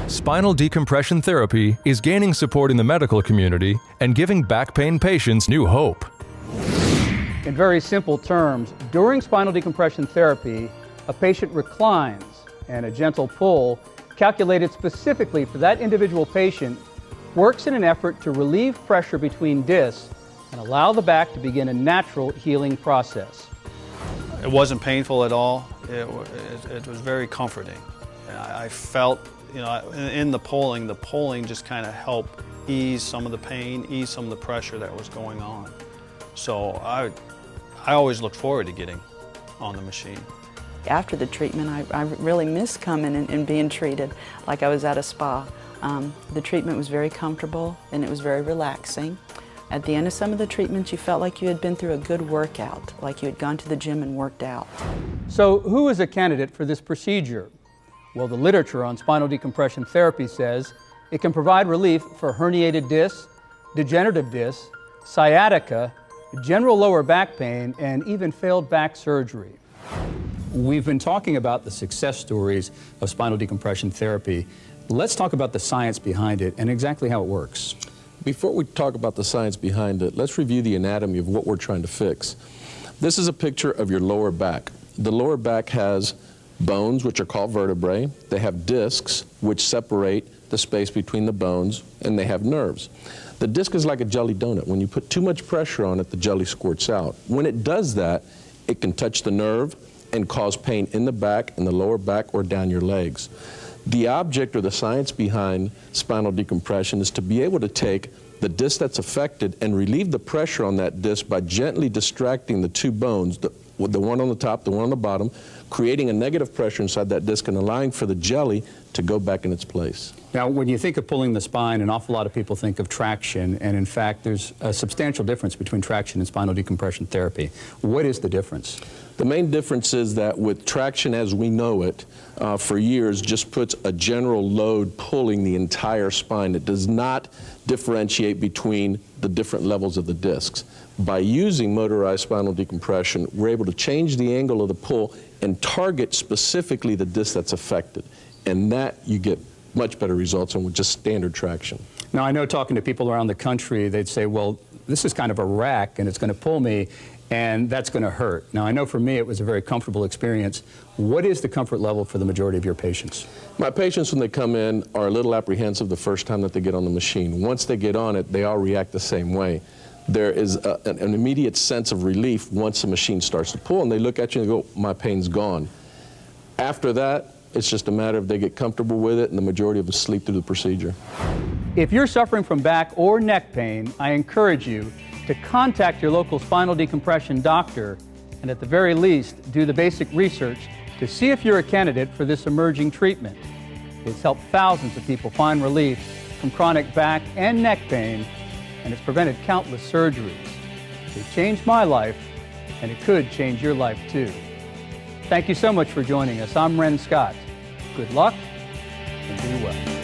Spinal decompression therapy is gaining support in the medical community and giving back pain patients new hope. In very simple terms, during spinal decompression therapy, a patient reclines and a gentle pull, calculated specifically for that individual patient, works in an effort to relieve pressure between discs and allow the back to begin a natural healing process. It wasn't painful at all. It was very comforting. I felt, in the pulling just kind of helped ease some of the pain, ease some of the pressure that was going on. So I always looked forward to getting on the machine. After the treatment, I really missed coming and being treated like I was at a spa. The treatment was very comfortable and it was very relaxing. At the end of some of the treatments, you felt like you had been through a good workout, like you had gone to the gym and worked out. So who is a candidate for this procedure? Well, the literature on spinal decompression therapy says it can provide relief for herniated discs, degenerative discs, sciatica, general lower back pain, and even failed back surgery. We've been talking about the success stories of spinal decompression therapy. Let's talk about the science behind it and exactly how it works. Before we talk about the science behind it, let's review the anatomy of what we're trying to fix. This is a picture of your lower back. The lower back has bones, which are called vertebrae. They have discs, which separate the space between the bones, and they have nerves. The disc is like a jelly donut. When you put too much pressure on it, the jelly squirts out. When it does that, it can touch the nerve and cause pain in the back, in the lower back, or down your legs. The object or the science behind spinal decompression is to be able to take the disc that's affected and relieve the pressure on that disc by gently distracting the two bones, the one on the top, the one on the bottom, creating a negative pressure inside that disc and allowing for the jelly to go back in its place. Now, when you think of pulling the spine, an awful lot of people think of traction, and in fact, there's a substantial difference between traction and spinal decompression therapy. What is the difference? The main difference is that with traction as we know it, for years, just puts a general load pulling the entire spine. It does not differentiate between the different levels of the discs. By using motorized spinal decompression, we're able to change the angle of the pull and target specifically the disc that's affected. And that you get much better results than with just standard traction. Now, I know talking to people around the country, they'd say, well, this is kind of a rack and it's going to pull me and that's going to hurt. Now, I know for me it was a very comfortable experience. What is the comfort level for the majority of your patients? My patients, when they come in, are a little apprehensive the first time that they get on the machine. Once they get on it, they all react the same way. There is an immediate sense of relief once the machine starts to pull, and they look at you and go, my pain's gone. After that, it's just a matter of they get comfortable with it, and the majority of them sleep through the procedure. If you're suffering from back or neck pain, I encourage you to contact your local spinal decompression doctor and at the very least do the basic research to see if you're a candidate for this emerging treatment. It's helped thousands of people find relief from chronic back and neck pain, and it's prevented countless surgeries. It changed my life, and it could change your life too. Thank you so much for joining us. I'm Ren Scott. Good luck and be well.